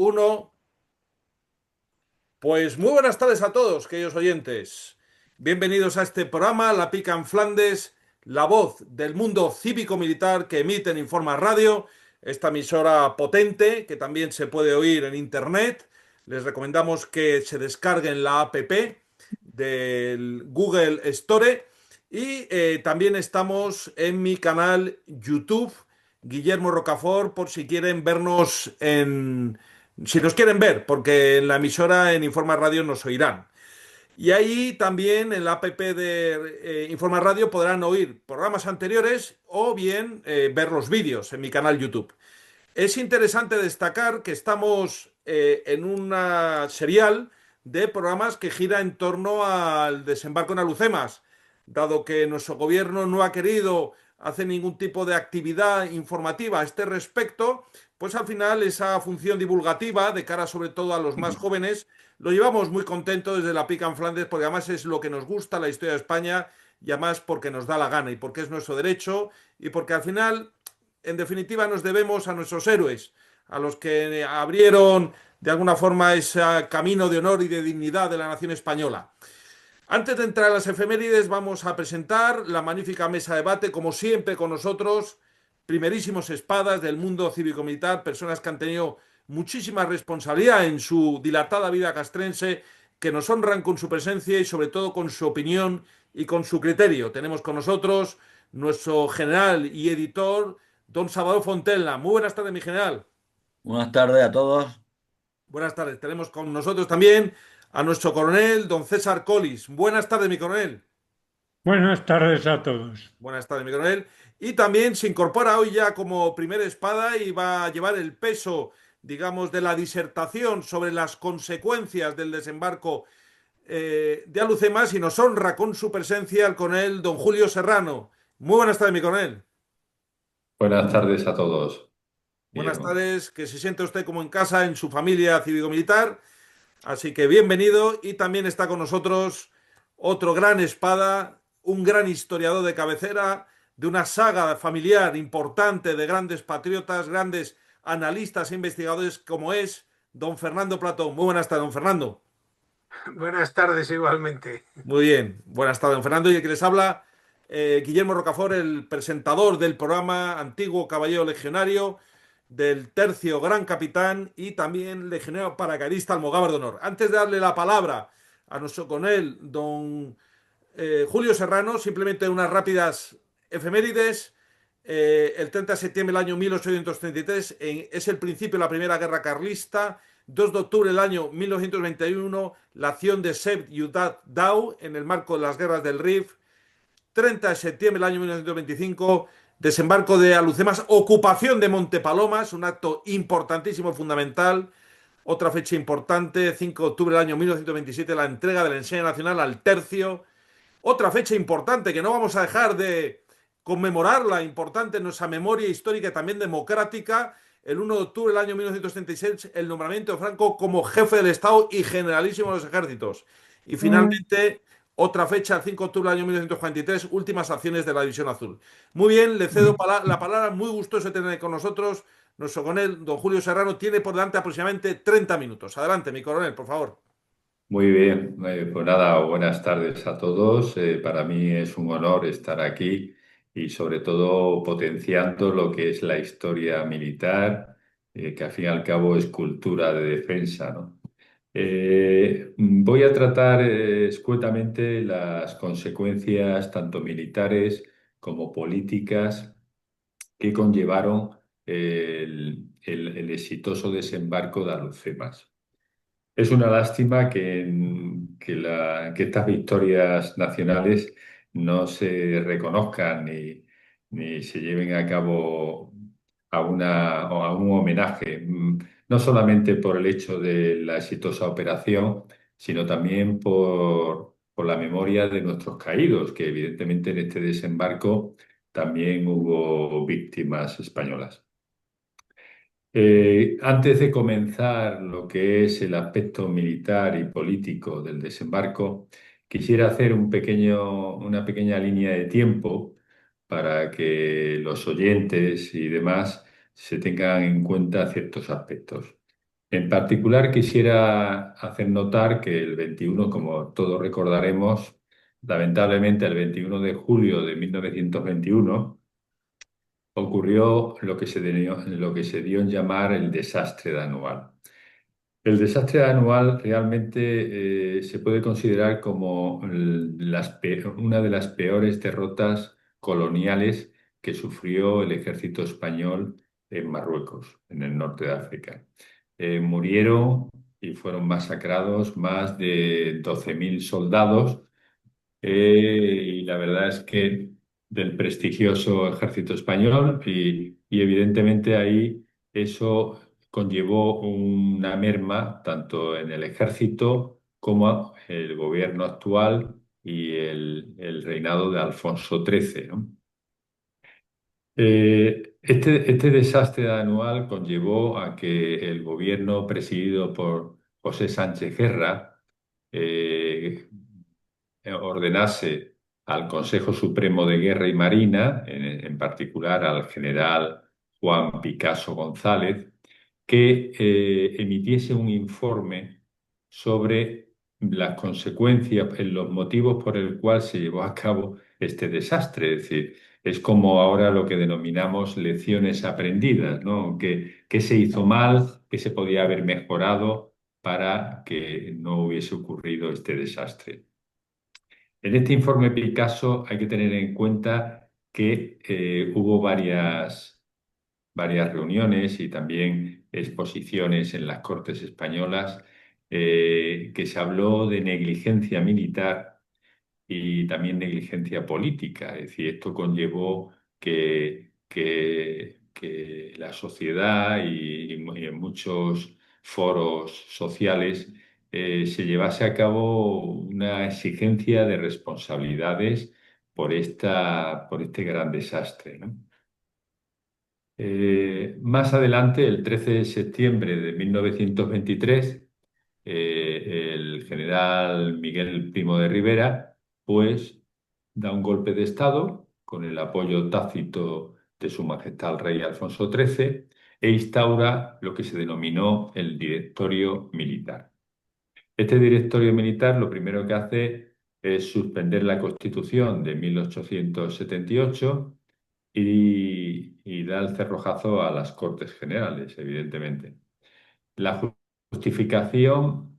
Uno, pues muy buenas tardes a todos, queridos oyentes. Bienvenidos a este programa, La Pica en Flandes, la voz del mundo cívico-militar que emite en Informa Radio, esta emisora potente que también se puede oír en internet. Les recomendamos que se descarguen la app del Google Store y también estamos en mi canal YouTube, Guillermo Rocafort, por si quieren vernos si nos quieren ver, porque en la emisora en Informa Radio nos oirán. Y ahí también en la app de Informa Radio podrán oír programas anteriores o bien ver los vídeos en mi canal YouTube. Es interesante destacar que estamos en una serial de programas que gira en torno al desembarco en Alucemas, dado que nuestro gobierno no ha querido hacer ningún tipo de actividad informativa a este respecto, pues al final esa función divulgativa de cara sobre todo a los más jóvenes lo llevamos muy contento desde la Pica en Flandes porque además es lo que nos gusta la historia de España y además porque nos da la gana y porque es nuestro derecho y porque al final en definitiva nos debemos a nuestros héroes, a los que abrieron de alguna forma ese camino de honor y de dignidad de la nación española. Antes de entrar a las efemérides, vamos a presentar la magnífica mesa de debate, como siempre con nosotros, primerísimos espadas del mundo cívico-militar, personas que han tenido muchísima responsabilidad en su dilatada vida castrense, que nos honran con su presencia y sobre todo con su opinión y con su criterio. Tenemos con nosotros nuestro general y editor, don Salvador Fontella. Muy buenas tardes, mi general. Buenas tardes a todos. Buenas tardes. Tenemos con nosotros también a nuestro coronel, don César Colis. Buenas tardes, mi coronel. Buenas tardes a todos. Buenas tardes, mi coronel. Y también se incorpora hoy ya como primera espada y va a llevar el peso, digamos, de la disertación sobre las consecuencias del desembarco de Alucemas y nos honra con su presencia el coronel don Julio Serrano. Muy buenas tardes, mi coronel. Buenas tardes a todos, Buenas Guillermo. tardes, que se siente usted como en casa en su familia cívico-militar. Así que bienvenido y también está con nosotros otro gran espada, un gran historiador de cabecera, de una saga familiar importante de grandes patriotas, grandes analistas e investigadores como es don Fernando Platón. Muy buenas tardes, don Fernando. Buenas tardes igualmente. Muy bien, buenas tardes, don Fernando. Y el que les habla, Guillermo Rocafort, el presentador del programa, antiguo caballero legionario del tercio gran capitán y también legionario paracaidista almogávar de honor. Antes de darle la palabra a nuestro coronel, don Julio Serrano, simplemente unas rápidas efemérides. El 30 de septiembre del año 1833 es el principio de la Primera Guerra Carlista. 2 de octubre del año 1921, la acción de Sep Yudat Dau en el marco de las guerras del Rif. 30 de septiembre del año 1925, desembarco de Alucemas, ocupación de Montepalomas, un acto importantísimo, fundamental. Otra fecha importante, 5 de octubre del año 1927, la entrega de la enseña nacional al tercio. Otra fecha importante que no vamos a dejar de conmemorarla, importante en nuestra memoria histórica y también democrática, el 1 de octubre del año 1936, el nombramiento de Franco como jefe del Estado y generalísimo de los ejércitos. Y finalmente, otra fecha, el 5 de octubre del año 1943, últimas acciones de la División Azul. Muy bien, le cedo la palabra, muy gustoso de tener con nosotros. Nuestro coronel, don Julio Serrano, tiene por delante aproximadamente 30 minutos. Adelante, mi coronel, por favor. Muy bien, pues nada, buenas tardes a todos. Para mí es un honor estar aquí y sobre todo potenciando lo que es la historia militar, que al fin y al cabo es cultura de defensa, ¿no? Voy a tratar escuetamente las consecuencias tanto militares como políticas que conllevaron el exitoso desembarco de Alhucemas. Es una lástima que estas victorias nacionales no se reconozcan ni se lleven a cabo o a un homenaje, no solamente por el hecho de la exitosa operación, sino también por la memoria de nuestros caídos, que evidentemente en este desembarco también hubo víctimas españolas. Antes de comenzar lo que es el aspecto militar y político del desembarco, quisiera hacer una pequeña línea de tiempo para que los oyentes y demás se tengan en cuenta ciertos aspectos. En particular, quisiera hacer notar que el 21, como todos recordaremos, lamentablemente el 21 de julio de 1921, ocurrió lo que se dio en llamar el desastre de Anual. El desastre anual realmente se puede considerar como una de las peores derrotas coloniales que sufrió el ejército español en Marruecos, en el norte de África. Murieron y fueron masacrados más de 12.000 soldados, y la verdad es que del prestigioso ejército español y evidentemente ahí eso conllevó una merma tanto en el ejército como el gobierno actual y el reinado de Alfonso XIII, ¿no? Este desastre anual conllevó a que el gobierno presidido por José Sánchez Guerra eh, ordenase al Consejo Supremo de Guerra y Marina, en particular al general Juan Picasso González, que emitiese un informe sobre las consecuencias, los motivos por el cual se llevó a cabo este desastre. Es decir, es como ahora lo que denominamos lecciones aprendidas, ¿no? ¿Qué se hizo mal? ¿Qué se podía haber mejorado para que no hubiese ocurrido este desastre? En este informe Picasso hay que tener en cuenta que hubo varias reuniones y también exposiciones en las Cortes españolas, que se habló de negligencia militar y también negligencia política. Es decir, esto conllevó que la sociedad y en muchos foros sociales se llevase a cabo una exigencia de responsabilidades por este gran desastre, ¿no? Más adelante, el 13 de septiembre de 1923, el general Miguel Primo de Rivera, pues da un golpe de Estado con el apoyo tácito de Su Majestad el Rey Alfonso XIII e instaura lo que se denominó el Directorio Militar. Este Directorio Militar lo primero que hace es suspender la Constitución de 1878 y da el cerrojazo a las Cortes Generales, evidentemente. La justificación,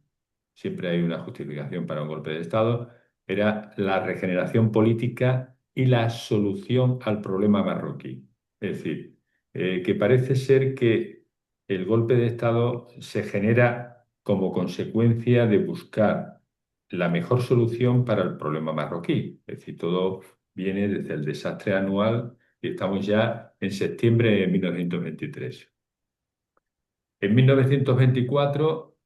siempre hay una justificación para un golpe de Estado, era la regeneración política y la solución al problema marroquí. Es decir, que parece ser que el golpe de Estado se genera como consecuencia de buscar la mejor solución para el problema marroquí. Es decir, todo viene desde el desastre anual y estamos ya en septiembre de 1923. En 1924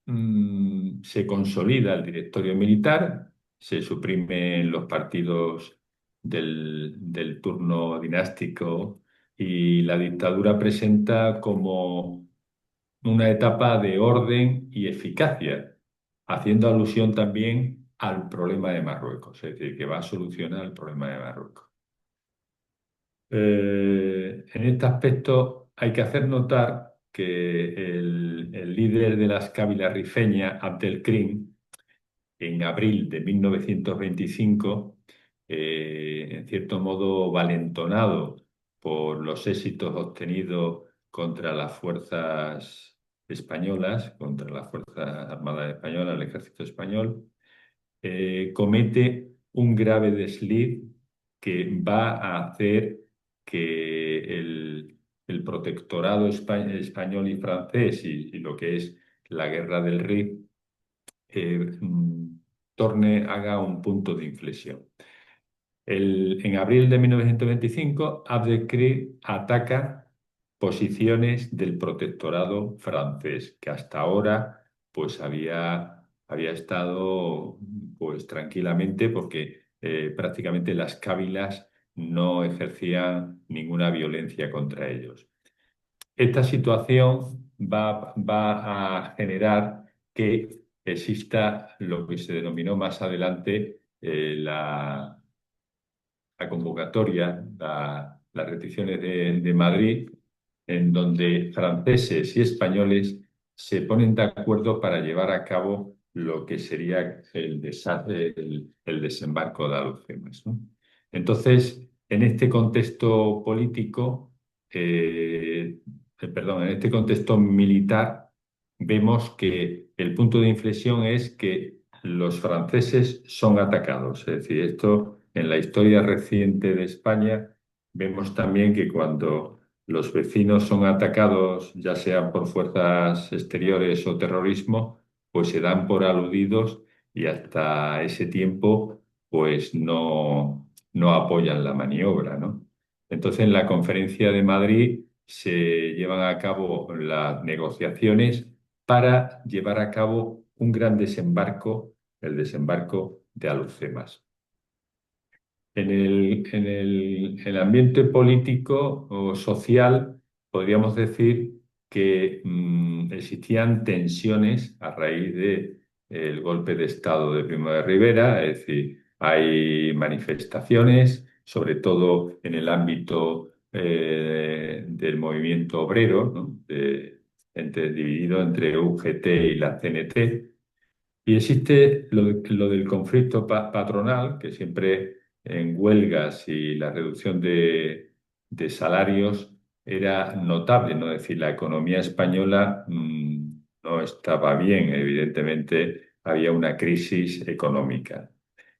se consolida el directorio militar, se suprimen los partidos del turno dinástico y la dictadura presenta como una etapa de orden y eficacia, haciendo alusión también al problema de Marruecos, es decir, que va a solucionar el problema de Marruecos. En este aspecto hay que hacer notar que el líder de las cávilas rifeñas, Abdelkrim, en abril de 1925, en cierto modo valentonado por los éxitos obtenidos contra las fuerzas españolas, contra las Fuerzas Armadas Españolas, el ejército español, comete un grave desliz que va a hacer que el protectorado español y francés y lo que es la guerra del Rif haga un punto de inflexión. En abril de 1925, Abdelkrim ataca posiciones del protectorado francés, que hasta ahora pues había estado pues tranquilamente porque prácticamente las cávilas no ejercían ninguna violencia contra ellos. Esta situación va a generar que exista lo que se denominó más adelante la convocatoria, las restricciones de Madrid, en donde franceses y españoles se ponen de acuerdo para llevar a cabo lo que sería el desembarco de Alhucemas, ¿no? Entonces, en este contexto político, en este contexto militar, vemos que el punto de inflexión es que los franceses son atacados. Es decir, esto en la historia reciente de España vemos también que cuando los vecinos son atacados, ya sea por fuerzas exteriores o terrorismo, pues se dan por aludidos y hasta ese tiempo pues no apoyan la maniobra, ¿no? Entonces, en la conferencia de Madrid se llevan a cabo las negociaciones para llevar a cabo un gran desembarco, el desembarco de Alhucemas. En el ambiente político o social, podríamos decir que existían tensiones a raíz del golpe de Estado de Primo de Rivera, es decir, hay manifestaciones, sobre todo en el ámbito del movimiento obrero, ¿no? Dividido entre UGT y la CNT. Y existe lo del conflicto patronal, que siempre en huelgas y la reducción de salarios era notable, ¿no? Es decir, la economía española no estaba bien, evidentemente había una crisis económica.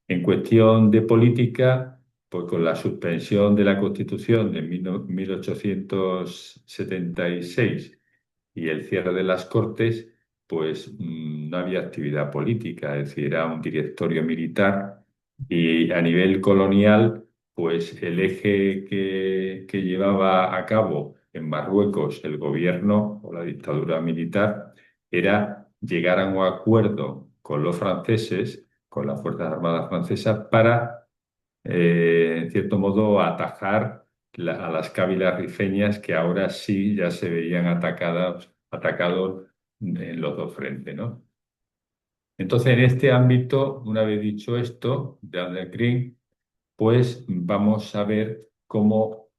En cuestión de política, pues con la suspensión de la Constitución de 1876 y el cierre de las Cortes, pues no había actividad política, es decir, era un directorio militar y a nivel colonial, pues el eje que llevaba a cabo en Marruecos el gobierno o la dictadura militar era llegar a un acuerdo con los franceses, con las Fuerzas Armadas francesas, para en cierto modo, atajar a las cávilas rifeñas que ahora sí ya se veían atacados en los dos frentes, ¿no? Entonces, en este ámbito, una vez dicho esto, de Albert Green, pues vamos a ver cómo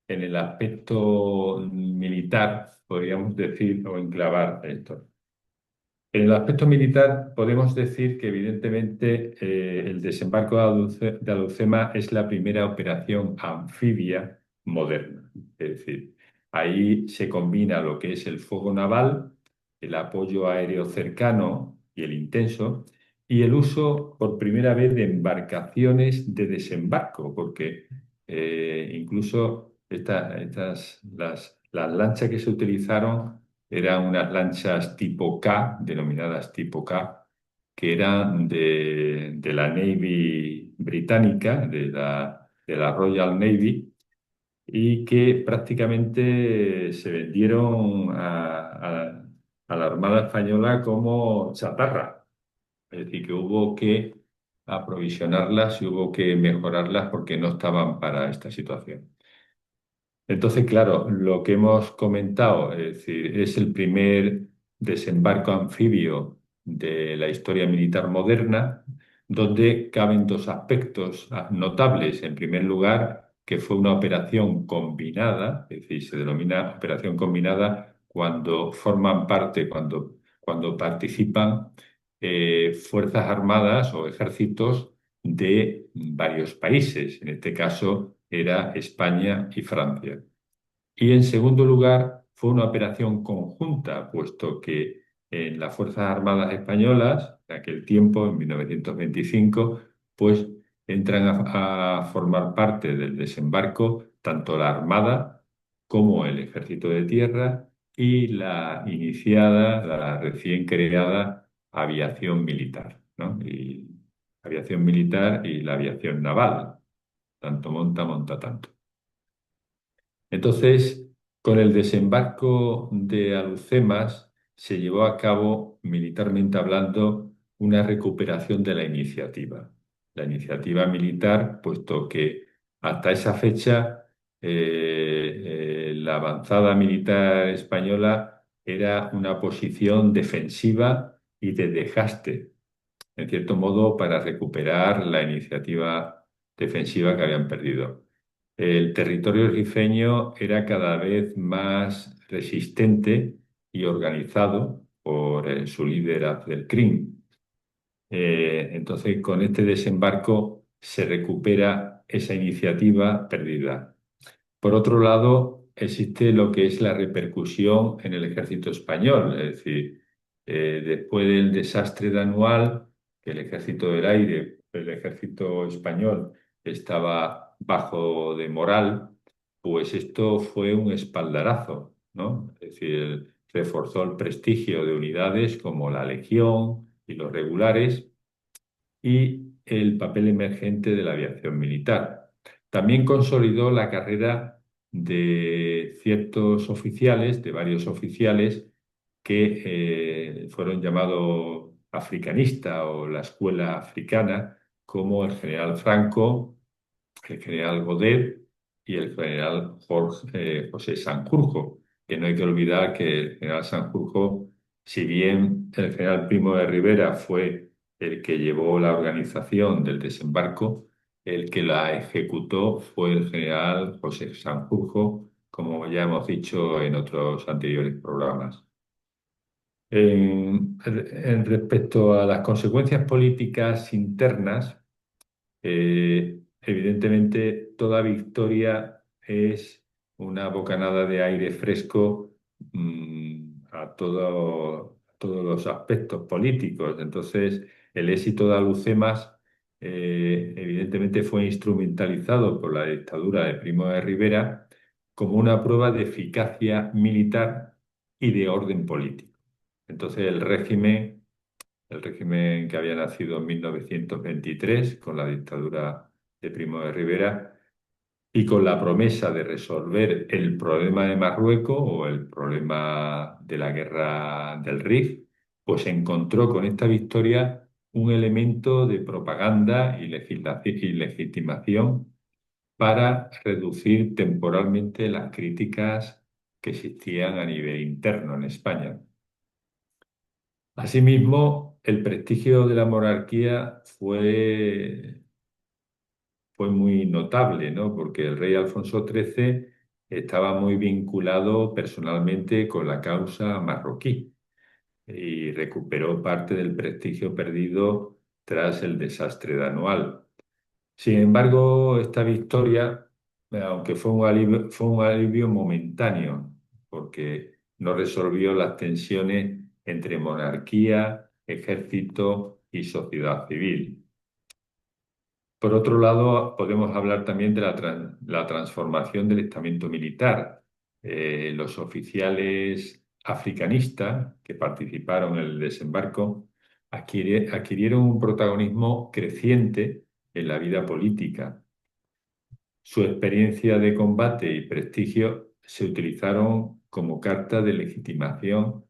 en el aspecto militar, podríamos decir, o enclavar esto. En el aspecto militar podemos decir que evidentemente el desembarco de Alhucemas es la primera operación anfibia moderna. Es decir, ahí se combina lo que es el fuego naval, el apoyo aéreo cercano y el intenso, y el uso por primera vez de embarcaciones de desembarco, porque incluso las lanchas que se utilizaron eran unas lanchas tipo K, denominadas tipo K, que eran de la Navy británica, de la Royal Navy, y que prácticamente se vendieron a la Armada Española como chatarra. Es decir, que hubo que aprovisionarlas y hubo que mejorarlas porque no estaban para esta situación. Entonces, claro, lo que hemos comentado, es decir, es el primer desembarco anfibio de la historia militar moderna, donde caben dos aspectos notables. En primer lugar, que fue una operación combinada, es decir, se denomina operación combinada cuando forman parte, cuando participan fuerzas armadas o ejércitos de varios países. En este caso era España y Francia. Y en segundo lugar, fue una operación conjunta, puesto que en las Fuerzas Armadas Españolas, en aquel tiempo, en 1925, pues entran a formar parte del desembarco tanto la Armada como el Ejército de Tierra y la recién creada aviación militar, ¿no? Y aviación militar y la aviación naval, tanto monta, monta tanto. Entonces, con el desembarco de Alhucemas se llevó a cabo, militarmente hablando, una recuperación de la iniciativa militar, puesto que hasta esa fecha la avanzada militar española era una posición defensiva y de desgaste, en cierto modo, para recuperar la iniciativa defensiva que habían perdido. El territorio rifeño era cada vez más resistente y organizado por su líder Abdelkrim. Entonces, con este desembarco se recupera esa iniciativa perdida. Por otro lado, existe lo que es la repercusión en el ejército español, es decir, después del desastre de Anual, que el ejército del aire, el ejército español estaba bajo de moral, pues esto fue un espaldarazo, ¿no? Es decir, reforzó el prestigio de unidades como la Legión y los regulares y el papel emergente de la aviación militar. También consolidó la carrera de ciertos oficiales, de varios oficiales, que fueron llamados africanistas o la escuela africana, como el general Franco, el general Godet y el general José Sanjurjo, que no hay que olvidar que el general Sanjurjo, si bien el general Primo de Rivera fue el que llevó la organización del desembarco, el que la ejecutó fue el general José Sanjurjo, como ya hemos dicho en otros anteriores programas. En respecto a las consecuencias políticas internas, evidentemente, toda victoria es una bocanada de aire fresco a todos los aspectos políticos. Entonces, el éxito de Alhucemas, evidentemente, fue instrumentalizado por la dictadura de Primo de Rivera como una prueba de eficacia militar y de orden político. Entonces, el régimen que había nacido en 1923 con la dictadura de Primo de Rivera y con la promesa de resolver el problema de Marruecos o el problema de la guerra del Rif, pues encontró con esta victoria un elemento de propaganda y legitimación para reducir temporalmente las críticas que existían a nivel interno en España. Asimismo, el prestigio de la monarquía fue muy notable, ¿no? Porque el rey Alfonso XIII estaba muy vinculado personalmente con la causa marroquí y recuperó parte del prestigio perdido tras el desastre de Anual. Sin embargo, esta victoria, aunque fue un alivio momentáneo, porque no resolvió las tensiones entre monarquía, ejército y sociedad civil. Por otro lado, podemos hablar también de la transformación del estamento militar. Los oficiales africanistas que participaron en el desembarco adquirieron un protagonismo creciente en la vida política. Su experiencia de combate y prestigio se utilizaron como carta de legitimación,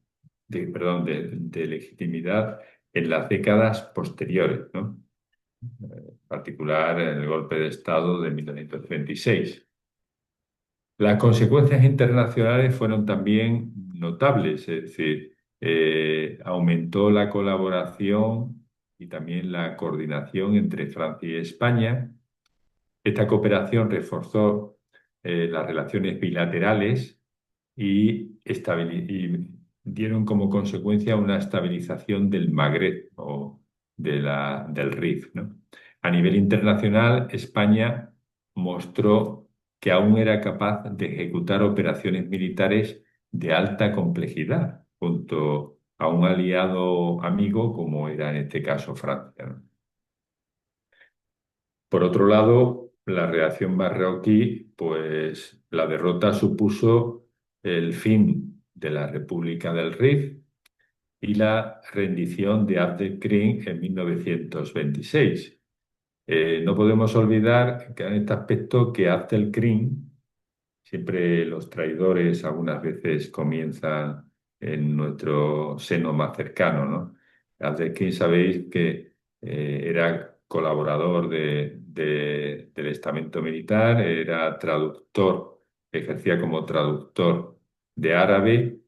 de legitimidad en las décadas posteriores, ¿no? En particular en el golpe de Estado de 1926. Las consecuencias internacionales fueron también notables, es decir, aumentó la colaboración y también la coordinación entre Francia y España. Esta cooperación reforzó las relaciones bilaterales y dieron como consecuencia una estabilización del Magreb o del Rif, ¿no? A nivel internacional, España mostró que aún era capaz de ejecutar operaciones militares de alta complejidad junto a un aliado amigo como era en este caso Francia, ¿no? Por otro lado, la reacción marroquí, pues la derrota supuso el fin de la República del Rif y la rendición de Abdelkrim en 1926. No podemos olvidar que en este aspecto que Abdelkrim, siempre los traidores algunas veces comienzan en nuestro seno más cercano, ¿no? Abdelkrim sabéis que era colaborador del estamento militar, era traductor, ejercía como traductor de árabe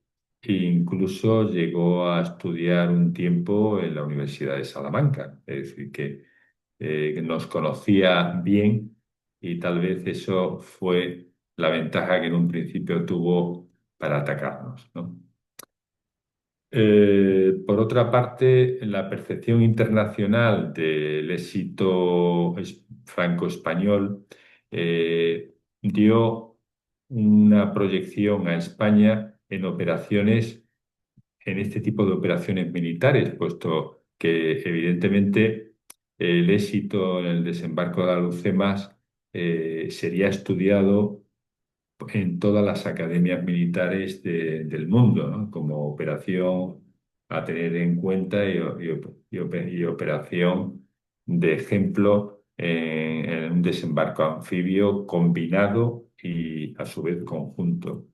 e incluso llegó a estudiar un tiempo en la Universidad de Salamanca. Es decir, que nos conocía bien y tal vez eso fue la ventaja que en un principio tuvo para atacarnos, ¿no? Por otra parte, la percepción internacional del éxito franco-español dio una proyección a España en operaciones, en este tipo de operaciones militares, puesto que evidentemente el éxito en el desembarco de Alhucemas sería estudiado en todas las academias militares del mundo, ¿no? Como operación a tener en cuenta y operación de ejemplo en un desembarco anfibio combinado y a su vez conjunto.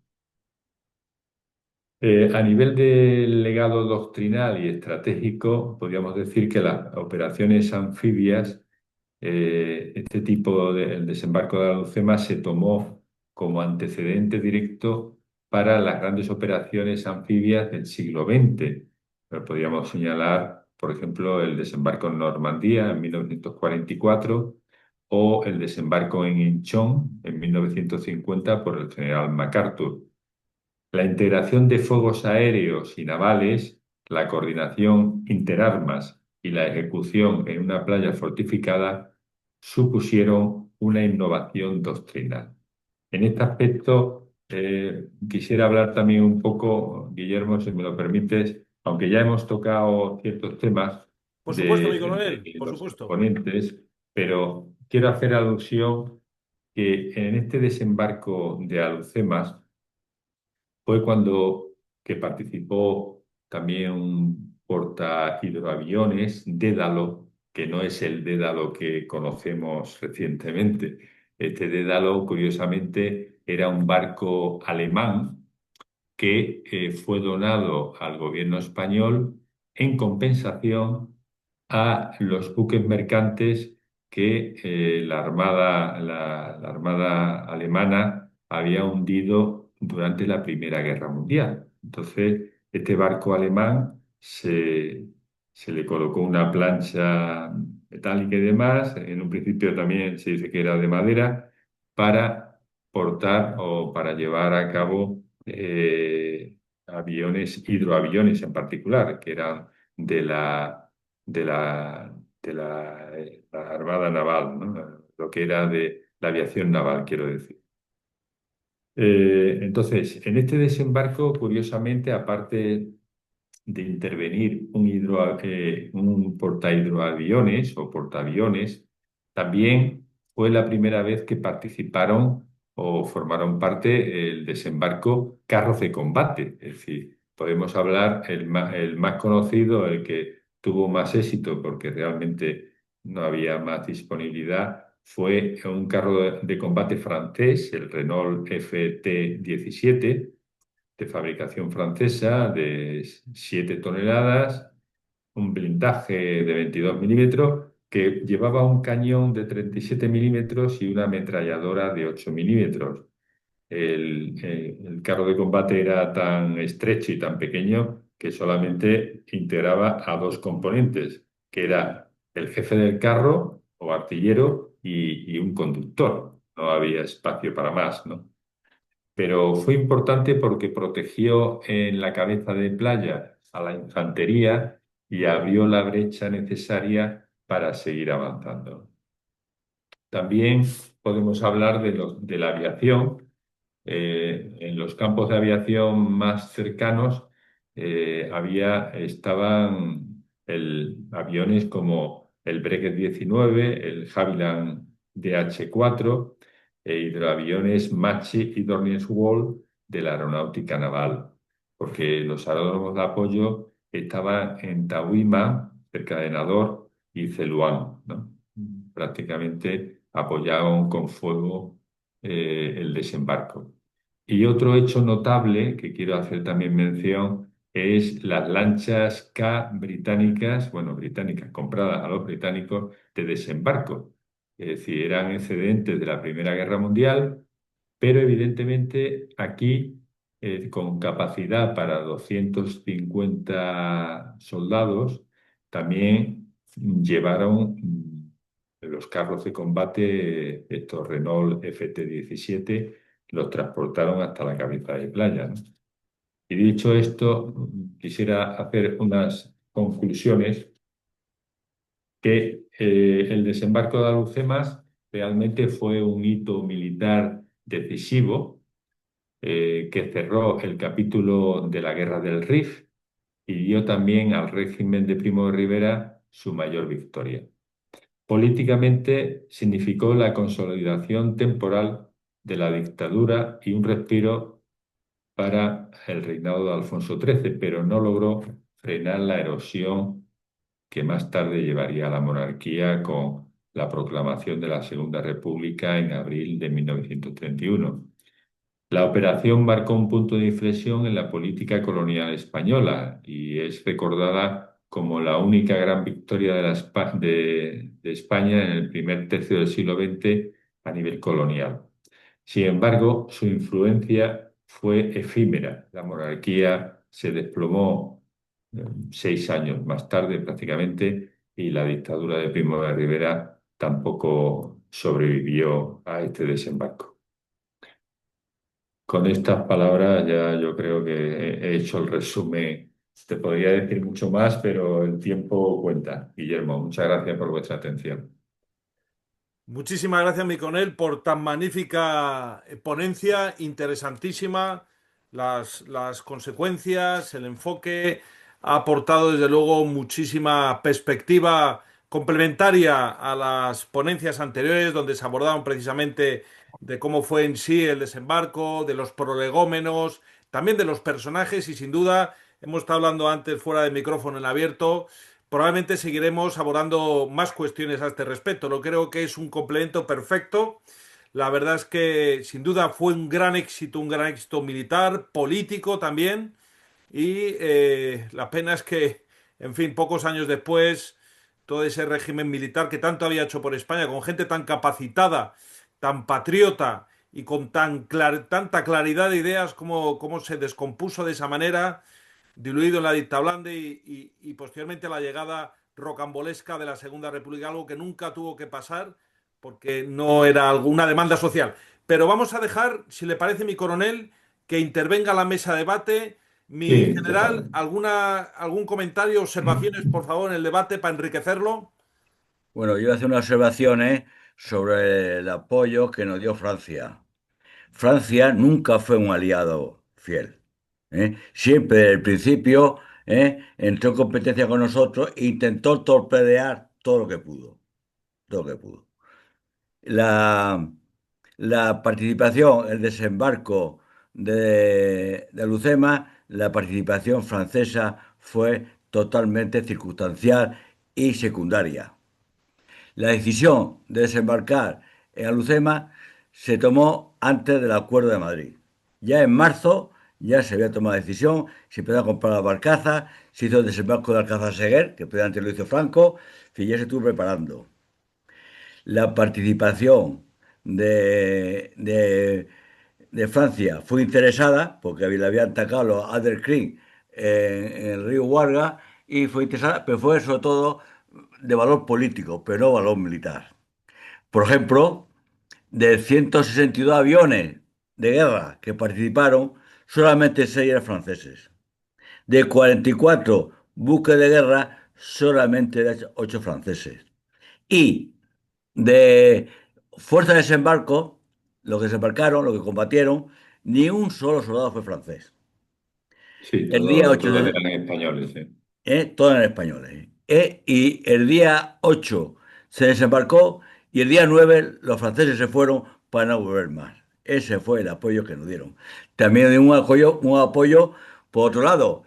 A nivel del legado doctrinal y estratégico, podríamos decir que las operaciones anfibias, este tipo de el desembarco de Alhucemas se tomó como antecedente directo para las grandes operaciones anfibias del siglo XX. Pero podríamos señalar, por ejemplo, el desembarco en Normandía en 1944 o el desembarco en Inchón en 1950 por el general MacArthur. La integración de fuegos aéreos y navales, la coordinación interarmas y la ejecución en una playa fortificada supusieron una innovación doctrinal. En este aspecto, quisiera hablar también un poco, Guillermo, si me lo permites, aunque ya hemos tocado ciertos temas Por supuesto, mi de coronel, por los supuesto. componentes, pero quiero hacer alusión que en este desembarco de Alhucemas fue cuando que participó también un portahidroaviones, Dédalo, que no es el Dédalo que conocemos recientemente. Este Dédalo, curiosamente, era un barco alemán que fue donado al gobierno español en compensación a los buques mercantes que la Armada alemana había hundido durante la Primera Guerra Mundial. Entonces, este barco alemán se le colocó una plancha metálica y demás. En un principio también se dice que era de madera para portar o para llevar a cabo aviones, hidroaviones en particular, que eran de de la, la Armada Naval, ¿no? Lo que era de la aviación naval, quiero decir. Entonces, en este desembarco, curiosamente, aparte de intervenir un portahidroaviones o portaaviones, también fue la primera vez que participaron o formaron parte el desembarco carros de combate. Es decir, podemos hablar el más conocido, el que tuvo más éxito porque realmente no había más disponibilidad, fue un carro de combate francés, el Renault FT-17 de fabricación francesa de 7 toneladas, un blindaje de 22 milímetros que llevaba un cañón de 37 milímetros y una ametralladora de 8 milímetros. El carro de combate era tan estrecho y tan pequeño que solamente integraba a dos componentes, que era el jefe del carro o artillero y un conductor. No había espacio para más, ¿no? Pero fue importante porque protegió en la cabeza de playa a la infantería y abrió la brecha necesaria para seguir avanzando. También podemos hablar de la aviación. En los campos de aviación más cercanos estaban aviones como el Breguet 19, el Havilland DH-4 e hidroaviones Machi y Dorniers Wall de la aeronáutica naval, porque los aeródromos de apoyo estaban en Tauima, cerca de Nador, y Celuán, ¿no? Prácticamente apoyaban con fuego el desembarco. Y otro hecho notable que quiero hacer también mención es las lanchas K británicas, bueno, británicas, compradas a los británicos de desembarco. Es decir, eran excedentes de la Primera Guerra Mundial, pero evidentemente aquí, con capacidad para 250 soldados, también llevaron los carros de combate, estos Renault FT-17, los transportaron hasta la cabeza de playa, ¿no? Y dicho esto, quisiera hacer unas conclusiones que el desembarco de Alhucemas realmente fue un hito militar decisivo que cerró el capítulo de la Guerra del Rif y dio también al régimen de Primo de Rivera su mayor victoria. Políticamente significó la consolidación temporal de la dictadura y un respiro para el reinado de Alfonso XIII, pero no logró frenar la erosión que más tarde llevaría a la monarquía con la proclamación de la Segunda República en abril de 1931. La operación marcó un punto de inflexión en la política colonial española y es recordada como la única gran victoria de España en el primer tercio del siglo XX a nivel colonial. Sin embargo, su influencia fue efímera. La monarquía se desplomó 6 años más tarde prácticamente y la dictadura de Primo de Rivera tampoco sobrevivió a este desembarco. Con estas palabras ya yo creo que he hecho el resumen. Te podría decir mucho más, pero el tiempo cuenta. Guillermo, muchas gracias por vuestra atención. Muchísimas gracias, Miconel, por tan magnífica ponencia, interesantísima, las consecuencias, el enfoque, ha aportado desde luego muchísima perspectiva complementaria a las ponencias anteriores, donde se abordaban precisamente de cómo fue en sí el desembarco, de los prolegómenos, también de los personajes y sin duda, hemos estado hablando antes fuera de micrófono en abierto. Probablemente seguiremos abordando más cuestiones a este respecto. Lo creo que es un complemento perfecto. La verdad es que sin duda fue un gran éxito militar, político también. Y la pena es que, en fin, pocos años después, todo ese régimen militar que tanto había hecho por España, con gente tan capacitada, tan patriota y con tanta claridad de ideas, como se descompuso de esa manera, diluido en la dictadura blanda y posteriormente la llegada rocambolesca de la Segunda República, algo que nunca tuvo que pasar porque no era alguna demanda social. Pero vamos a dejar, si le parece, mi coronel, que intervenga la mesa de debate. Mi Sí, general, totalmente. algún comentario, observaciones, por favor, en el debate para enriquecerlo. Bueno, yo voy a hacer unas observaciones sobre el apoyo que nos dio Francia. Francia nunca fue un aliado fiel. Siempre desde el principio entró en competencia con nosotros e intentó torpedear todo lo que pudo. Todo lo que pudo. La, la participación, el desembarco de Lucema, la participación francesa fue totalmente circunstancial y secundaria. La decisión de desembarcar en Alucema se tomó antes del Acuerdo de Madrid. Ya en marzo ya se había tomado la decisión, se empezó a comprar las barcazas, se hizo el desembarco de Alcázar Seguer, que antes lo hizo Franco, y ya se estuvo preparando. La participación de Francia fue interesada, porque le habían atacado los Aderkrim en el río Guarga, y fue interesada, pero fue sobre todo de valor político, pero no valor militar. Por ejemplo, de 162 aviones de guerra que participaron, solamente 6 eran franceses. De 44 buques de guerra, solamente eran 8 franceses. Y de fuerza de desembarco, los que desembarcaron, los que combatieron, ni un solo soldado fue francés. Sí, El día 8 todos de, eran españoles. Todo en español. Y el día 8 se desembarcó y el día 9 los franceses se fueron para no volver más. Ese fue el apoyo que nos dieron. También dio un apoyo, por otro lado,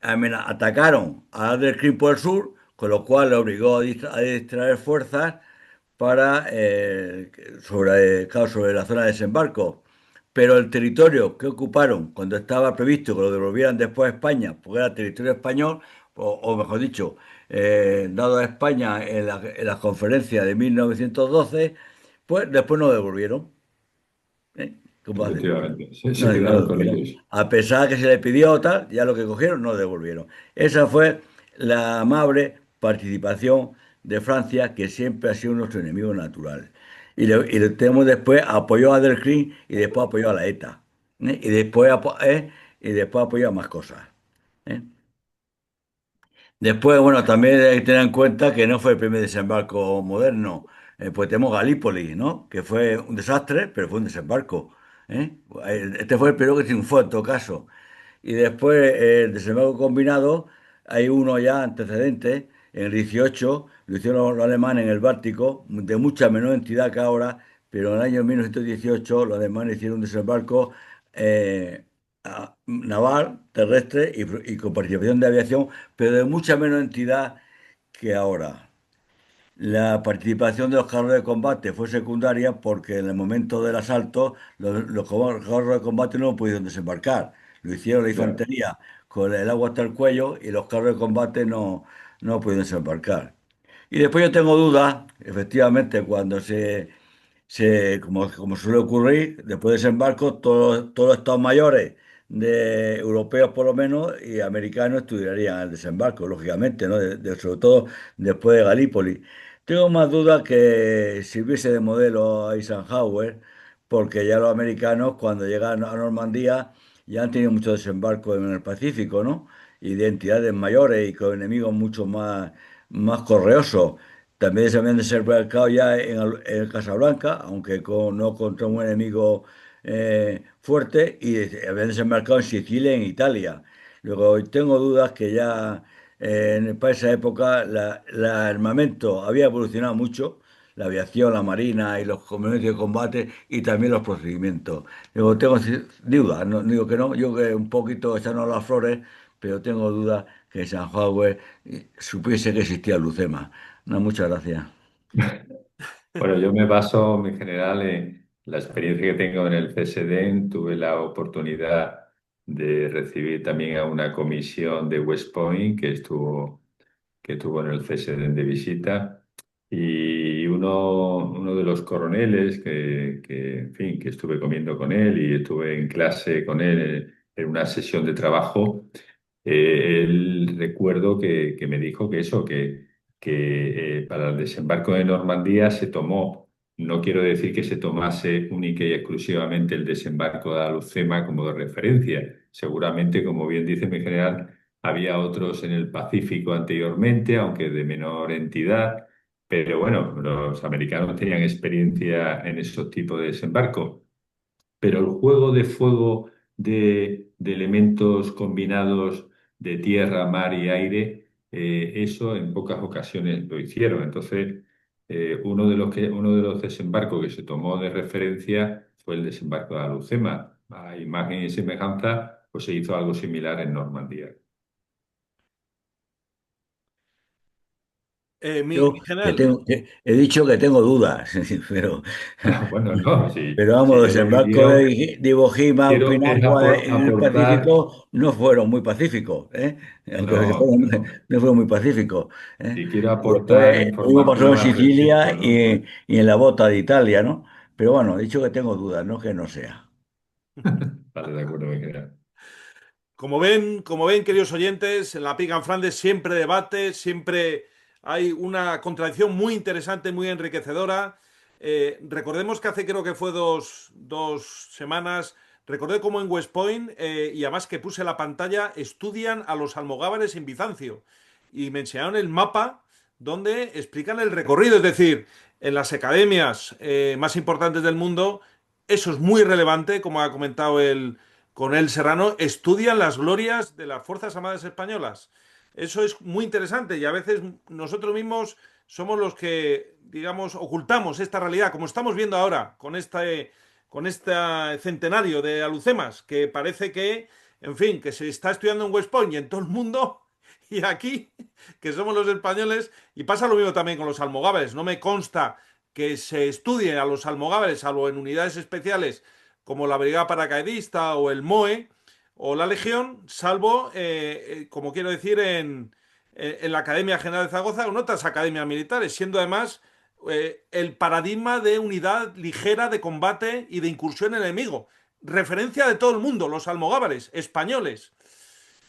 atacaron a Aderkrim por el sur, con lo cual le obligó a distraer fuerzas para, claro, sobre la zona de desembarco. Pero el territorio que ocuparon cuando estaba previsto que lo devolvieran después a España, porque era territorio español, o mejor dicho, dado a España en la conferencia de 1912, pues después no devolvieron. ¿Cómo hacen? Efectivamente. Se No, no quedaron lo con devolvieron. ellos. A pesar de que se le pidió tal, ya lo que cogieron no lo devolvieron. Esa fue la amable participación de Francia, que siempre ha sido nuestro enemigo natural. Y le tenemos después apoyó a Delcrín y después apoyó a la ETA. Y después y después apoyado más cosas. ¿Eh? Después, bueno, también hay que tener en cuenta que no fue el primer desembarco moderno. Pues tenemos Galípoli, ¿no? Que fue un desastre, pero fue un desembarco. ¿Eh? Este fue el primero que triunfó en todo caso. Y después, el desembarco combinado, hay uno ya antecedente, en el 18, lo hicieron los alemanes en el Báltico, de mucha menor entidad que ahora, pero en el año 1918 los alemanes hicieron un desembarco eh, naval, terrestre y con participación de aviación, pero de mucha menos entidad que ahora. La participación de los carros de combate fue secundaria porque en el momento del asalto los carros de combate no pudieron desembarcar. Lo hicieron la Claro. infantería con el agua hasta el cuello y los carros de combate no pudieron desembarcar. Y después yo tengo dudas, efectivamente, cuando como suele ocurrir, después de desembarco, todos los estados mayores de europeos por lo menos y americanos estudiarían el desembarco, lógicamente, ¿no? Sobre todo después de Galípoli. Tengo más dudas que sirviese de modelo a Eisenhower, porque ya los americanos cuando llegan a Normandía ya han tenido muchos desembarcos en el Pacífico, ¿no? Y de entidades mayores y con enemigos mucho más correosos. También se habían desembarcado ya en Casablanca, aunque no contra un enemigo fuerte, y habían desembarcado en Sicilia y en Italia. Luego tengo dudas que ya para esa época el armamento había evolucionado mucho, la aviación, la marina y los medios de combate y también los procedimientos. Luego tengo dudas, no digo que no, yo que un poquito echarnos las flores, pero tengo dudas que Eisenhower supiese que existía Lucema. No, muchas gracias. Bueno, yo me baso en general en la experiencia que tengo en el CSDN. Tuve la oportunidad de recibir también a una comisión de West Point que estuvo en el CSDN de visita. Y uno de los coroneles en fin, que estuve comiendo con él y estuve en clase con él en una sesión de trabajo, él recuerdo que me dijo que eso, que para el desembarco de Normandía se tomó, no quiero decir que se tomase única y exclusivamente el desembarco de Alucema como de referencia. Seguramente, como bien dice mi general, había otros en el Pacífico anteriormente, aunque de menor entidad, pero bueno, los americanos tenían experiencia en esos tipos de desembarco. Pero el juego de fuego de elementos combinados de tierra, mar y aire, eso en pocas ocasiones lo hicieron. Entonces, uno de los desembarcos que se tomó de referencia fue el desembarco de Alucema. A imagen y semejanza, pues se hizo algo similar en Normandía. Mi general, He dicho que tengo dudas, pero, Bueno, no, sí, pero vamos, sí, los yo lo que desembarcos quiero, de Iwo Jima o quiero es Pinagua en el aportar. Pacífico no fueron muy pacíficos, ¿eh? Aunque No, no. no fueron muy pacíficos, ¿eh? Si quiero Y después aportar uno pasó en información al Sicilia respecto, ¿no? y en la bota de Italia, ¿no? Pero bueno, he dicho que tengo dudas, no que no sea. Vale, de acuerdo, mi general. como ven, queridos oyentes, en la Pica en Flandes siempre debate, siempre hay una contradicción muy interesante, muy enriquecedora. Recordemos que hace creo que fue dos semanas, recordé cómo en West Point, y además que puse la pantalla, estudian a los almogávares en Bizancio. Y me enseñaron el mapa donde explican el recorrido, es decir, en las academias más importantes del mundo, eso es muy relevante, como ha comentado con el Serrano, estudian las glorias de las Fuerzas Armadas Españolas. Eso es muy interesante y a veces nosotros mismos somos los que, digamos, ocultamos esta realidad, como estamos viendo ahora con este centenario de Alucemas, que parece que, en fin, que se está estudiando en West Point y en todo el mundo, y aquí, que somos los españoles, y pasa lo mismo también con los almogávares. No me consta que se estudie a los almogávares, salvo en unidades especiales como la Brigada Paracaidista o el MOE o la Legión, salvo, como quiero decir, en la Academia General de Zaragoza o en otras academias militares, siendo además el paradigma de unidad ligera de combate y de incursión enemigo. Referencia de todo el mundo, los almogávares españoles.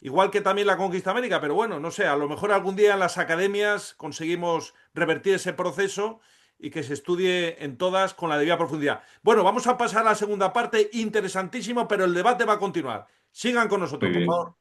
Igual que también la conquista América, pero bueno, no sé, a lo mejor algún día en las academias conseguimos revertir ese proceso y que se estudie en todas con la debida profundidad. Bueno, vamos a pasar a la segunda parte, interesantísimo, pero el debate va a continuar. Sigan con Muy nosotros, por bien. favor.